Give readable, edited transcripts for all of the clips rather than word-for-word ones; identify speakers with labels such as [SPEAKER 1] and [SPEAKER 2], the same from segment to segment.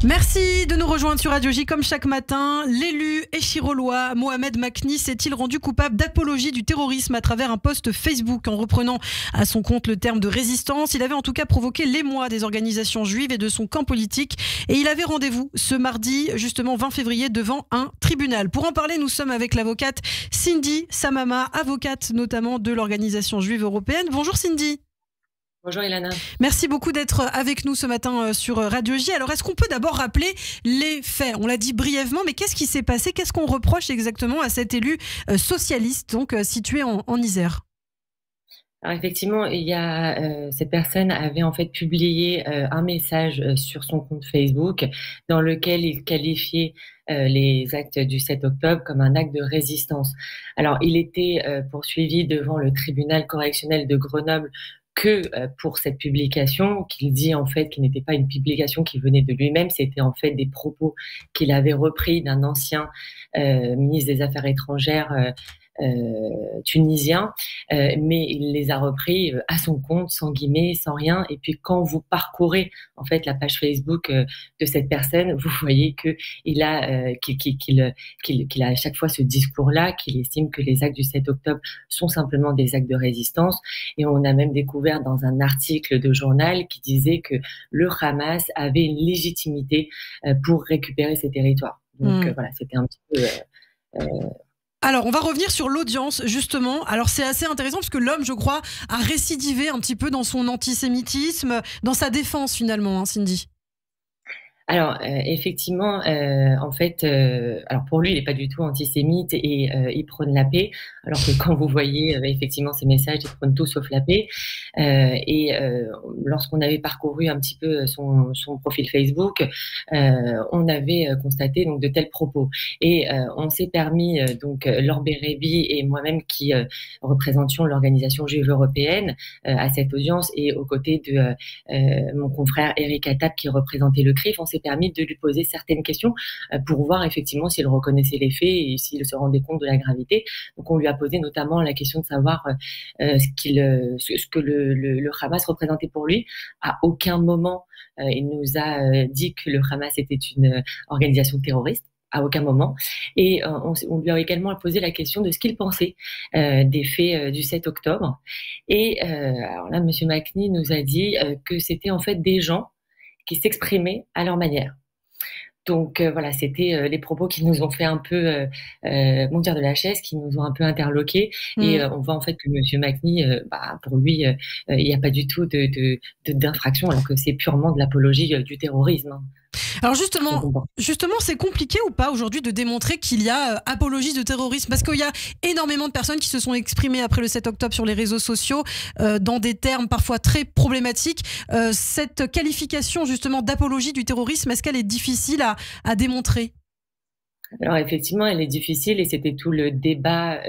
[SPEAKER 1] Merci de nous rejoindre sur Radio J comme chaque matin. L'élu échirolois Mohamed Makni s'est-il rendu coupable d'apologie du terrorisme à travers un post Facebook en reprenant à son compte le terme de résistance? Il avait en tout cas provoqué l'émoi des organisations juives et de son camp politique et il avait rendez-vous ce mardi, justement 20 février, devant un tribunal. Pour en parler, nous sommes avec l'avocate Cindy Samama, avocate notamment de l'organisation juive européenne. Bonjour Cindy.
[SPEAKER 2] Bonjour Ilana.
[SPEAKER 1] Merci beaucoup d'être avec nous ce matin sur Radio J. Alors, est-ce qu'on peut d'abord rappeler les faits? On l'a dit brièvement, mais qu'est-ce qui s'est passé? Qu'est-ce qu'on reproche exactement à cet élu socialiste, donc situé en Isère?
[SPEAKER 2] Alors effectivement, cette personne avait en fait publié un message sur son compte Facebook dans lequel il qualifiait les actes du 7 octobre comme un acte de résistance. Alors, il était poursuivi devant le tribunal correctionnel de Grenoble que pour cette publication, qu'il dit en fait qu'il n'était pas une publication qui venait de lui-même, c'était en fait des propos qu'il avait repris d'un ancien ministre des Affaires étrangères tunisien, mais il les a repris à son compte, sans guillemets, sans rien. Et puis quand vous parcourez en fait la page Facebook de cette personne, vous voyez que qu'il a à chaque fois ce discours-là, qu'il estime que les actes du 7 octobre sont simplement des actes de résistance. Et on a même découvert dans un article de journal qui disait que le Hamas avait une légitimité pour récupérer ces territoires. Donc voilà, c'était un petit peu...
[SPEAKER 1] Alors, on va revenir sur l'audience, justement. Alors, c'est assez intéressant parce que l'homme, je crois, a récidivé un petit peu dans son antisémitisme, dans sa défense, finalement, hein, Cindy.
[SPEAKER 2] Alors effectivement, en fait, alors pour lui, il n'est pas du tout antisémite et il prône la paix. Alors que quand vous voyez effectivement ces messages, il prône tout sauf la paix. Lorsqu'on avait parcouru un petit peu son profil Facebook, on avait constaté donc de tels propos. Et on s'est permis donc Laure Bérébi et moi-même qui représentions l'organisation juive européenne à cette audience et aux côtés de mon confrère Eric Attab qui représentait le CRIF, on s'est permis de lui poser certaines questions pour voir effectivement s'il reconnaissait les faits et s'il se rendait compte de la gravité. Donc on lui a posé notamment la question de savoir ce que le Hamas représentait pour lui. À aucun moment il nous a dit que le Hamas était une organisation terroriste. À aucun moment. Et on lui a également posé la question de ce qu'il pensait des faits du 7 octobre. Et alors là, M. Makni nous a dit que c'était en fait des gens qui s'exprimaient à leur manière. Donc voilà, c'était les propos qui nous ont fait un peu monter de la chaise, qui nous ont un peu interloqués. Et on voit en fait que M. Makni, pour lui, il n'y a pas du tout d'infraction, alors que c'est purement de l'apologie du terrorisme.
[SPEAKER 1] Alors justement, c'est compliqué ou pas aujourd'hui de démontrer qu'il y a apologie de terrorisme? Parce qu'il y a énormément de personnes qui se sont exprimées après le 7 octobre sur les réseaux sociaux dans des termes parfois très problématiques. Cette qualification justement d'apologie du terrorisme, est-ce qu'elle est difficile à démontrer?
[SPEAKER 2] Alors effectivement, elle est difficile et c'était tout le débat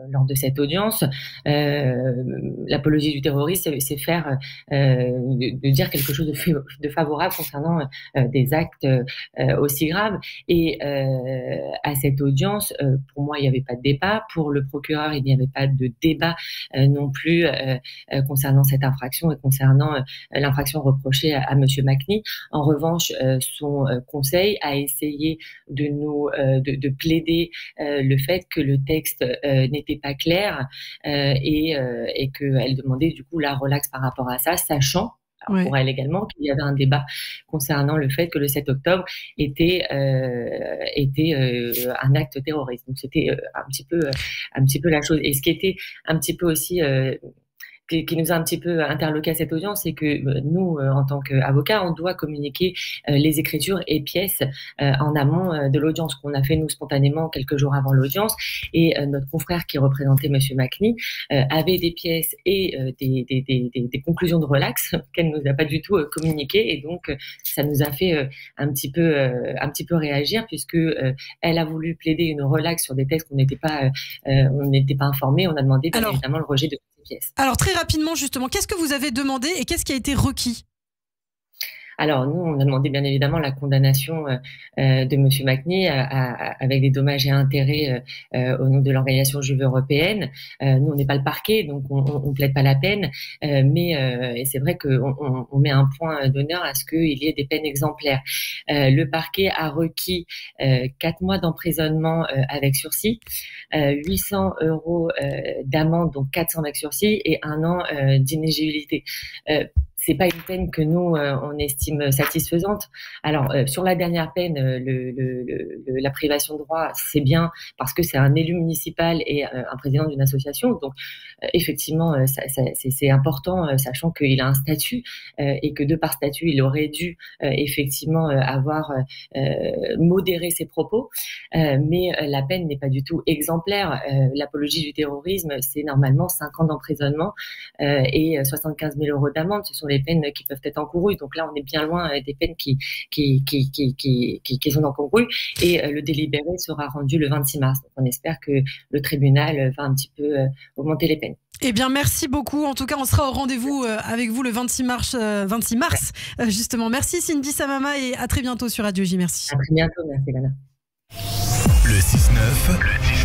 [SPEAKER 2] lors de cette audience. L'apologie du terrorisme, c'est faire de dire quelque chose de favorable concernant des actes aussi graves. Et à cette audience, pour moi, il n'y avait pas de débat. Pour le procureur, il n'y avait pas de débat non plus concernant cette infraction et concernant l'infraction reprochée à M. Makni. En revanche, son conseil a essayé de plaider le fait que le texte n'était pas clair et qu'elle demandait du coup la relaxe par rapport à ça, sachant pour elle également qu'il y avait un débat concernant le fait que le 7 octobre était un acte terroriste. Donc c'était un petit peu la chose. Et ce qui était un petit peu aussi qui nous a un petit peu interloqué à cette audience, c'est que nous, en tant qu'avocats, on doit communiquer les écritures et pièces en amont de l'audience qu'on a fait nous spontanément quelques jours avant l'audience. Et notre confrère qui représentait M. Makni avait des pièces et des conclusions de relax qu'elle nous a pas du tout communiquées. Et donc, ça nous a fait un petit peu réagir puisque elle a voulu plaider une relax sur des textes on n'était pas informés. On a demandé bien évidemment le rejet de ces pièces.
[SPEAKER 1] Alors très rapidement justement, qu'est-ce que vous avez demandé et qu'est-ce qui a été requis?
[SPEAKER 2] Alors nous, on a demandé bien évidemment la condamnation de Monsieur Macni avec des dommages et intérêts au nom de l'organisation juive européenne. Nous, on n'est pas le parquet, donc on plaide pas la peine, mais c'est vrai qu'on met un point d'honneur à ce qu'il y ait des peines exemplaires. Le parquet a requis 4 mois d'emprisonnement avec sursis, 800 € d'amende, donc 400 avec sursis, et 1 an d'inéligibilité. C'est pas une peine que nous on estime satisfaisante. Alors sur la dernière peine, la privation de droit, c'est bien parce que c'est un élu municipal et un président d'une association. Donc effectivement, c'est important, sachant qu'il a un statut et que de par statut, il aurait dû effectivement avoir modéré ses propos. Mais la peine n'est pas du tout exemplaire. L'apologie du terrorisme, c'est normalement 5 ans d'emprisonnement et 75 000 € d'amende. Ce sont les peines qui peuvent être encourues. Donc là, on est bien loin des peines qui sont encourues. Et le délibéré sera rendu le 26 mars. Donc on espère que le tribunal va un petit peu augmenter les peines.
[SPEAKER 1] Eh bien, merci beaucoup. En tout cas, on sera au rendez-vous avec vous le 26 mars, justement. Merci Cindy Samama et à très bientôt sur Radio J. Merci.
[SPEAKER 2] À très bientôt. Merci, Lana.
[SPEAKER 3] Le 6-9.